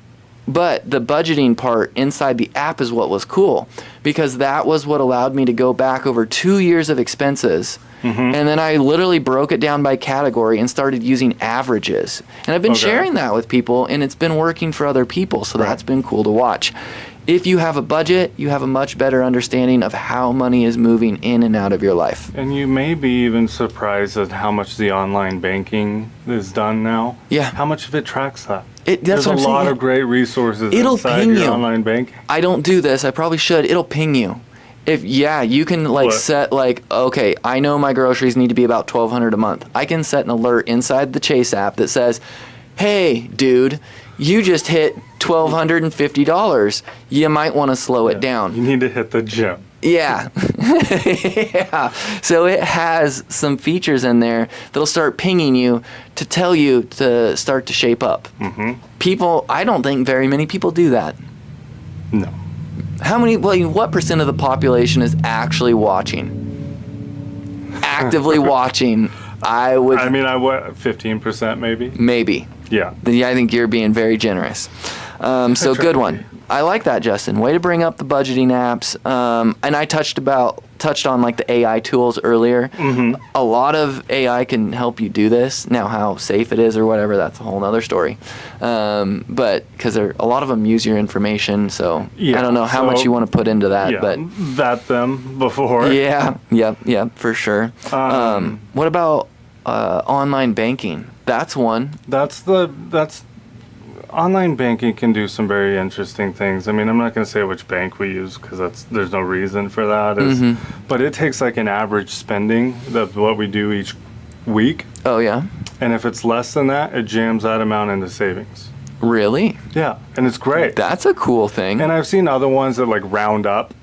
but the budgeting part inside the app is what was cool, because that was what allowed me to go back over 2 years of expenses. And then I literally broke it down by category and started using averages. And I've been Okay. sharing that with people, and it's been working for other people, so Right. that's been cool to watch. If you have a budget, you have a much better understanding of how money is moving in and out of your life. And you may be even surprised at how much the online banking is done now. Yeah. How much of it tracks that? That's There's what a I'm lot saying. of great resources It'll inside ping your you. online banking. I don't do this. I probably should. It'll ping you. You can What? set okay, I know my groceries need to be about $1,200 a month. I can set an alert inside the Chase app that says, "Hey, dude, you just hit $1,250. You might want to slow it You down." need to hit the gym. Yeah. Yeah. So it has some features in there that'll start pinging you to tell you to start to shape up. People, I don't think very many people do that. No. What percent of the population is actually watching? Actively watching. I would, I mean, 15% maybe? maybe. Yeah. I think you're being very generous. So try good to one. I like that, Justin. Way to bring up the budgeting apps. And I touched on the AI tools earlier. A lot of AI can help you do this. Now, how safe it is or whatever, that's a whole other story. But because a lot of them use your information, so Yeah, I don't know how much so- you want to put into that, Yeah. but Vet them before. yeah, for sure. What about online banking? That's one. That's online banking can do some very interesting things. I mean, I'm not going to say which bank we use because there's no reason for that. But it takes an average spending of what we do each week, Oh yeah. and if it's less than that, it jams that amount into savings. Really? Yeah, and it's great. That's a cool thing. And I've seen other ones that like round up.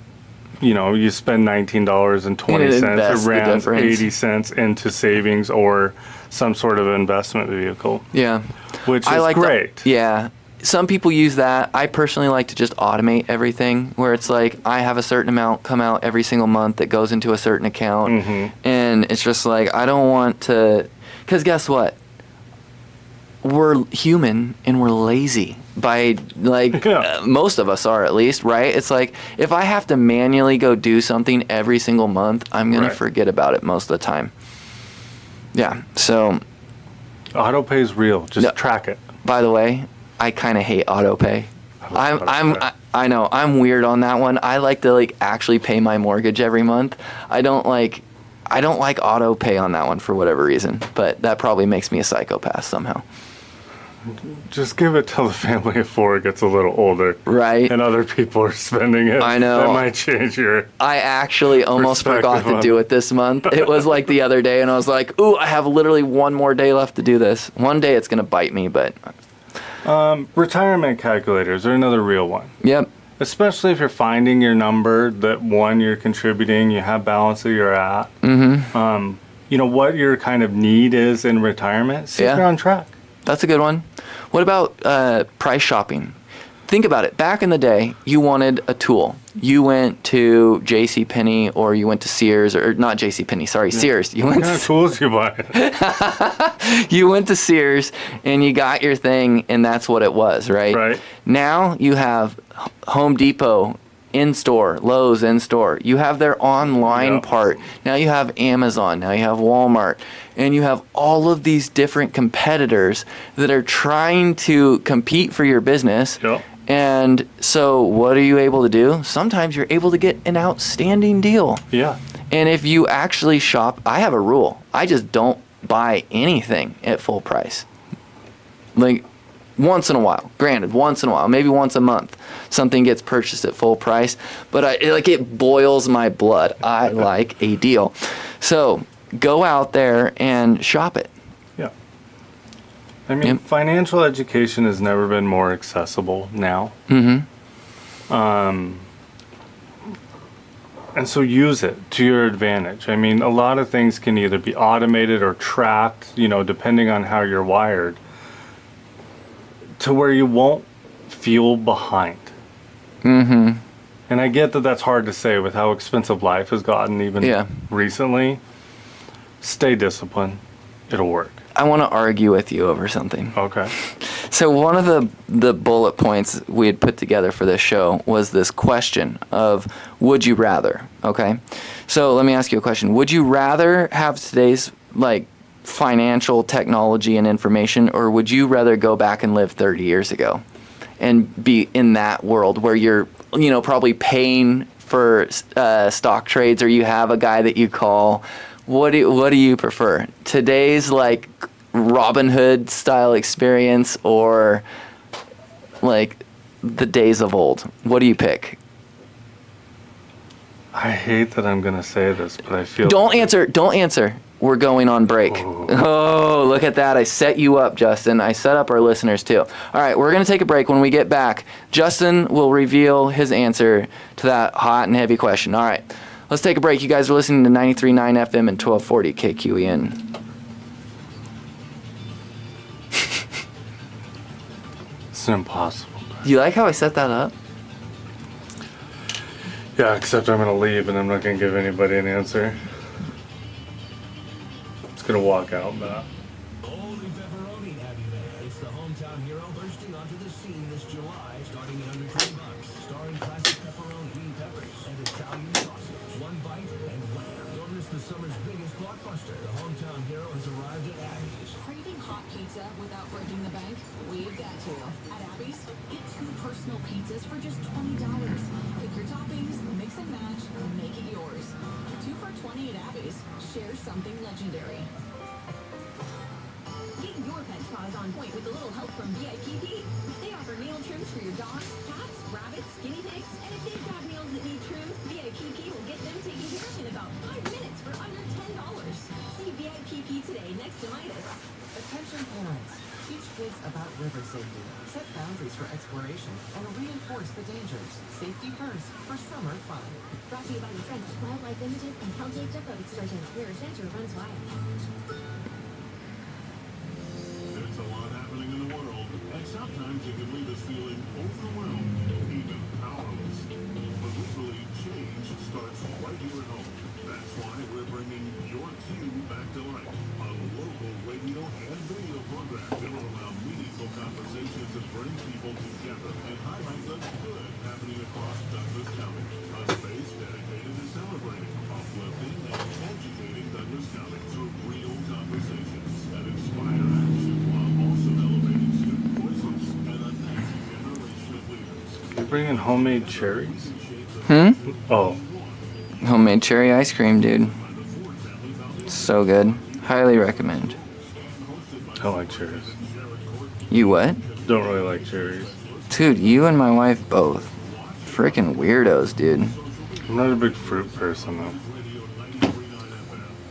You know, you spend $19.20, invest it the rounds difference. 80 cents into savings or some sort of investment vehicle, Yeah. which I is like great. Yeah. Some people use that. I personally like to just automate everything where it's like I have a certain amount come out every single month that goes into a certain account. And it's just like, I don't want to, because guess what? We're human and we're lazy by like most of us are, at least, right? It's like if I have to manually go do something every single month, I'm going to forget about it most of the time. Yeah. So Auto pay is real. Just track it. by the way, I kind of hate auto pay. I know I'm weird on that one. I like to like actually pay my mortgage every month. I don't like auto pay on that one for whatever reason, but that probably makes me a psychopath somehow. Just give it till the family of four gets a little older. Right. And other people are spending it. I know. That might change your... I actually almost forgot to Perspective do it this month. It was like the other day, and I was like, ooh, I have literally one more day left to do this. One day it's going to bite me, but... Retirement calculators are another real one. Yep. Especially if you're finding your number, that one, you're contributing, you have balance that you're at. You know, what your kind of need is in retirement, see if you're on track. That's a good one. What about price shopping? Think about it. Back in the day, you wanted a tool. You went to JCPenney or you went to Sears, or not JCPenney, sorry, Sears. You What went kind of tools you buy? you went to Sears and you got your thing, and that's what it was, right? Right. Now you have Home Depot in-store, Lowe's in-store. You have their online part. Now you have Amazon. Now you have Walmart. And you have all of these different competitors that are trying to compete for your business. Yep. And so what are you able to do? Sometimes you're able to get an outstanding deal. Yeah. And if you actually shop, I have a rule. I just don't buy anything at full price. Like once in a while, granted, once in a while, maybe once a month, something gets purchased at full price, but it boils my blood. I like a deal. So go out there and shop it. Yeah. I mean, financial education has never been more accessible now. And so use it to your advantage. I mean, a lot of things can either be automated or tracked, you know, depending on how you're wired, to where you won't feel behind. And I get that that's hard to say with how expensive life has gotten even recently. Stay disciplined. It'll work. I want to argue with you over something. Okay. So one of the bullet points we had put together for this show was this question of would you rather, okay? So let me ask you a question. Would you rather have today's like financial technology and information, or would you rather go back and live 30 years ago and be in that world where you're, you know, probably paying for stock trades, or you have a guy that you call? What do you prefer? Today's like Robin Hood style experience, or like the days of old? What do you pick? I hate that I'm going to say this, but I feel... Don't answer. We're going on break. Oh, look at that. I set you up, Justin. I set up our listeners too. All right, we're going to take a break. When we get back, Justin will reveal his answer to that hot and heavy question. All right. Let's take a break. You guys are listening to 93.9 FM and 1240 KQEN. It's impossible. You like how I set that up? Yeah, except I'm going to leave and I'm not going to give anybody an answer. It's going to walk out, Matt. Holy pepperoni, have you there? It's the hometown hero bursting onto the scene this July, starting at under $20. Starring classic pepperoni, green peppers, and Italian sausage. One bite and wham. Don't miss the summer's biggest blockbuster. The hometown hero has arrived at Abby's. Craving hot pizza without breaking the bank? We've got you. At Abby's, get 2 personal pizzas for just $20. Pick your toppings, mix and match, make it yours. 2 for $20 at Abby's. Share something legendary. Get your pet paws on point with a little help from VIPP. They offer nail trims for your dogs, cats, rabbits, guinea pigs, and if they've got nails that need trimmed, VIPP will get them taken care of in about 5 minutes for under $10. See VIPP today next to Midas. Attention parents. Teach kids about river safety, set boundaries for exploration, and reinforce the dangers. Safety first for summer fun. Brought to you by the Friends of Wildlife Images and Hellgate Boat Excursion, where adventure runs wild. There's a lot happening in the world, and sometimes it can leave us feeling overwhelmed, even powerless. But we believe change starts right here at home. That's why we're bringing Your Q back to life, a local radio and video program that will allow meaningful conversations that bring people together and highlight the good happening across Douglas County. A space dedicated to celebrating, uplifting, and educating Douglas County through real conversations that inspire action while also elevating student voices and a next generation of leaders. You bringing homemade cherries? Oh, Homemade cherry ice cream, dude. So good. Highly recommend. I like cherries. You what? Don't really like cherries. Dude, you and my wife both. Freaking weirdos, dude. I'm not a big fruit person though.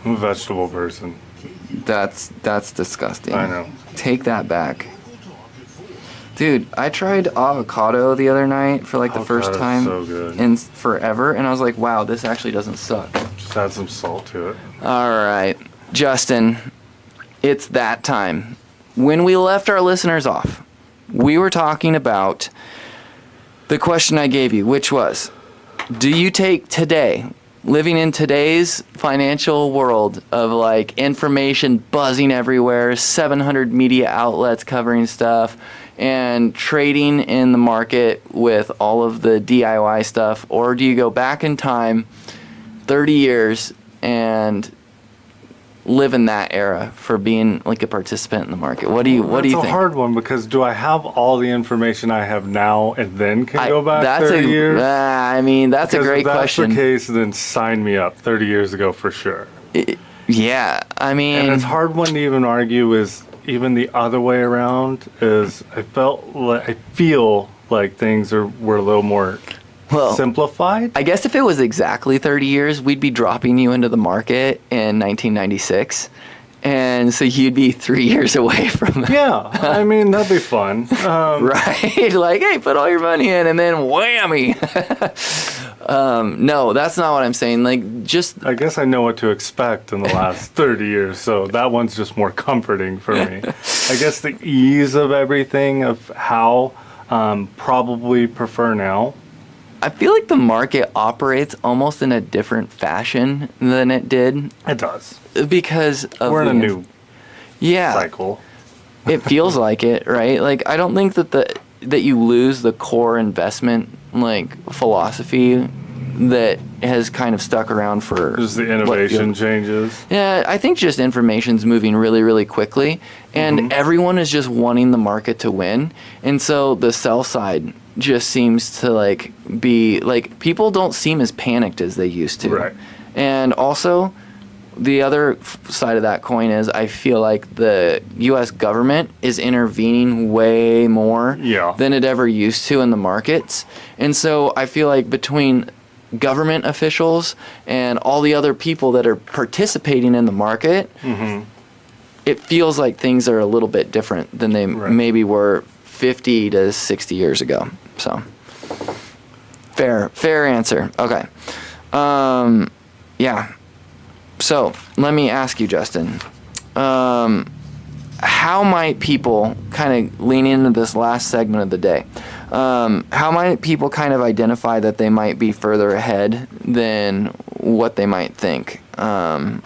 I'm a vegetable person. That's disgusting. I know. Take that back. Dude, I tried avocado the other night for like the first Avocado's time so good. in forever, and I was like, wow, this actually doesn't suck. Just add some salt to it. All right, Justin, it's that time. When we left our listeners off, we were talking about the question I gave you, which was, do you take today, living in today's financial world of like information buzzing everywhere, 700 media outlets covering stuff, and trading in the market with all of the DIY stuff, or do you go back in time 30 years and live in that era for being like a participant in the market? What do you It's think? a hard one because do I have all the information I have now and then can go back that's 30 a, years? I mean, that's Because a great if that's question. the case, then sign me up 30 years ago for sure. Yeah, I mean, And it's a hard one to even argue is even the other way around is I feel like things were a little more well, simplified. I guess if it was exactly 30 years, we'd be dropping you into the market in 1996. And so you'd be 3 years away from Yeah, I mean, that'd be fun. right? Like, hey, put all your money in and then whammy. No, that's not what I'm saying. Like, just, I guess I know what to expect in the last 30 years, so that one's just more comforting for me. I guess the ease of everything, of how, probably prefer now. I feel like the market operates almost in a different fashion than it did It does. because of We're in a the new yeah. cycle. It feels like it, right? Like, I don't think that you lose the core investment like philosophy that has kind of stuck around for Just the what innovation feels- changes. Yeah, I think just information's moving really, really quickly, and everyone is just wanting the market to win, and so the sell side just seems to like be like people don't seem as panicked as they used to. Right. And also, the other side of that coin is I feel like the U.S. government is intervening way more Yeah. than it ever used to in the markets. And so I feel like between government officials and all the other people that are participating in the market, it feels like things are a little bit different than they Right. maybe were 50 to 60 years ago. So fair answer. Okay. Yeah. So let me ask you, Justin, how might people kind of lean into this last segment of the day? How might people kind of identify that they might be further ahead than what they might think? One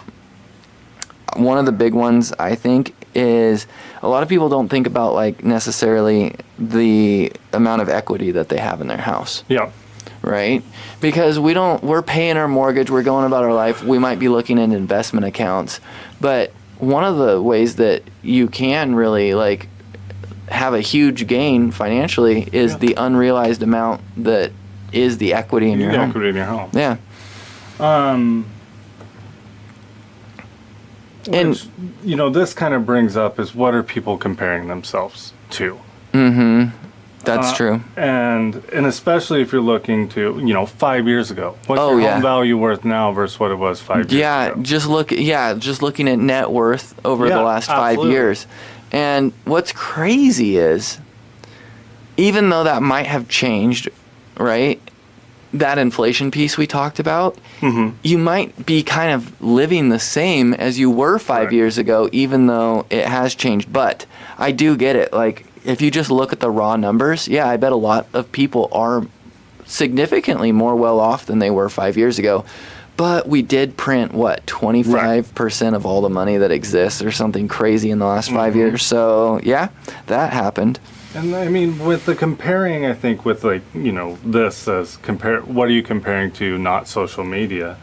of the big ones, I think, is a lot of people don't think about like necessarily the amount of equity that they have in their house. Yeah. Right? Because we're paying our mortgage, we're going about our life, we might be looking at investment accounts. But one of the ways that you can really like have a huge gain financially is the unrealized amount that is the equity in your The home. equity in your home. Yeah. Which, this kind of brings up is what are people comparing themselves to? That's true. And especially if you're looking to, 5 years ago. What's your home value worth now versus what it was 5 years ago? Just looking at net worth over the Yeah, last 5 absolutely. years. And what's crazy is, even though that might have changed, right? That inflation piece we talked about, you might be kind of living the same as you were 5 years ago, even though it has changed. But I do get it. Like, if you just look at the raw numbers, yeah, I bet a lot of people are significantly more well off than they were 5 years ago. But we did print, what, 25% of all the money that exists or something crazy in the last 5 years. So, yeah, that happened. And I mean, with the comparing, I think with like, you know, this as what are you comparing to, not social media?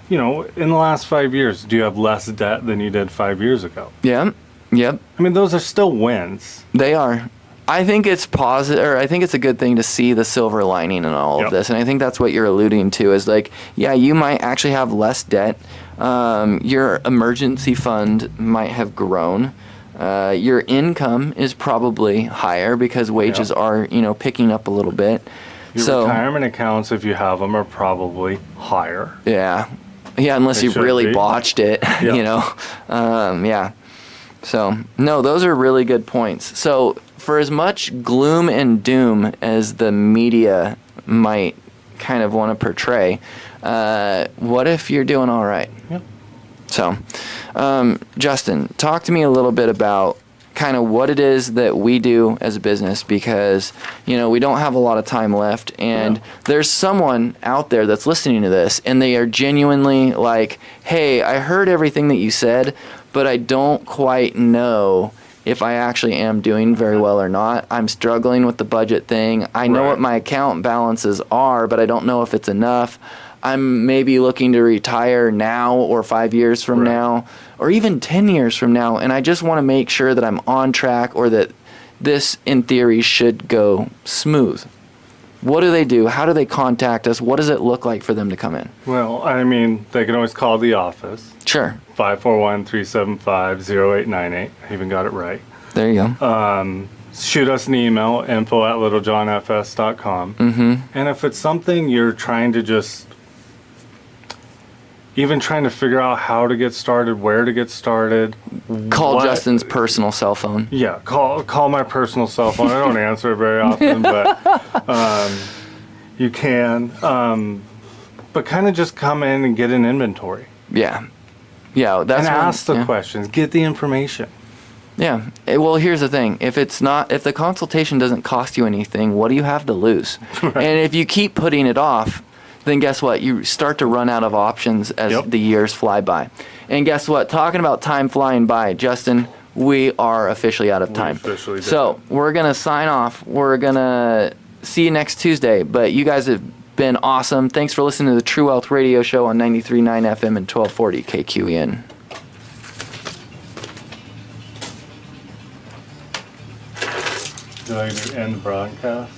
You know, in the last 5 years, do you have less debt than you did 5 years ago? Yeah, yep. I mean, those are still wins. They are. I think it's positive, or I think it's a good thing to see the silver lining in all of this. And I think that's what you're alluding to is like, yeah, you might actually have less debt. Your emergency fund might have grown. Your income is probably higher because wages are, you know, picking up a little bit. Your retirement accounts, if you have them, are probably higher. Yeah. Yeah, unless They you should really be. botched it, you know. Yeah. So, no, those are really good points. So, for as much gloom and doom as the media might kind of want to portray, what if you're doing all right? Yeah. So, Justin, talk to me a little bit about kind of what it is that we do as a business, because, you know, we don't have a lot of time left, and there's someone out there that's listening to this, and they are genuinely like, hey, I heard everything that you said, but I don't quite know if I actually am doing very well or not. I'm struggling with the budget thing. I know what my account balances are, but I don't know if it's enough. I'm maybe looking to retire now or 5 years from now or even 10 years from now, and I just want to make sure that I'm on track, or that this, in theory, should go smooth. What do they do? How do they contact us? What does it look like for them to come in? Well, I mean, they can always call the office. Sure. 541-375-0898. I even got it right. There you go. Shoot us an email, info@littlejohnfs.com. And if it's something you're trying to just, even trying to figure out how to get started, where to get started. Call Justin's personal cell phone. Yeah, call my personal cell phone. I don't answer it very often, but you can. But kind of just come in and get an inventory. Yeah. Yeah, that's and ask the questions. Get the information. Yeah. Well, here's the thing. If the consultation doesn't cost you anything, what do you have to lose? And if you keep putting it off, then guess what? You start to run out of options as the years fly by. And guess what? Talking about time flying by, Justin, we are officially out of time. So we're going to sign off. We're going to see you next Tuesday. But you guys have been awesome. Thanks for listening to the True Wealth Radio Show on 93.9 FM and 1240 KQEN. Did I end the broadcast?